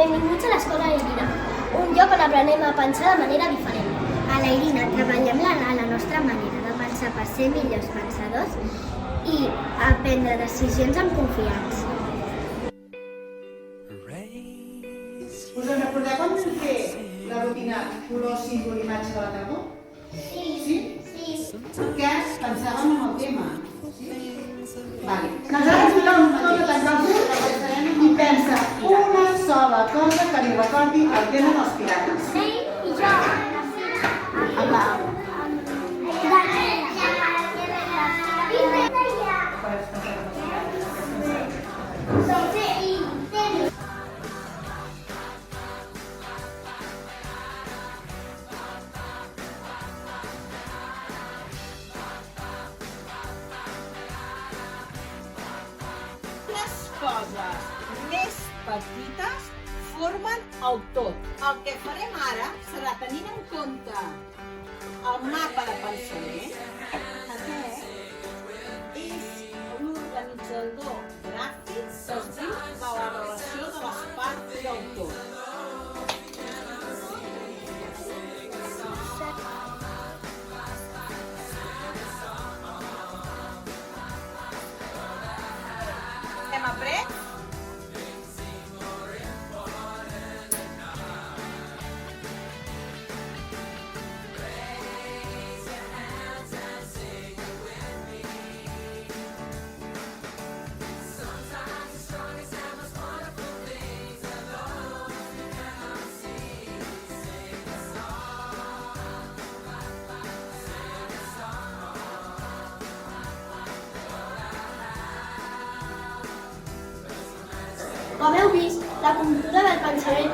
Benvinguts a l'Escola Irina, un lloc on aprenem a pensar de manera diferent. A la Irina treballem la nostra manera de pensar per ser millors pensadors i prendre decisions amb confiança. Us en recordeu quan vam fer la rutina color, símbol, imatge de la tardor? Sí? Què pensàvem en el tema? Vale. Nosaltres tothom tancar els ulls i pensa una sola cosa que li recordi el tema dels pirates. Sí, i jo. Apa. Les coses més petites formen el tot. El que farem ara serà, tenint en compte el mapa de pensament, aquest és l'organitzador gràfic que es diu de la relació de les parts del tot. Hem après? Com heu vist, la cultura del pensament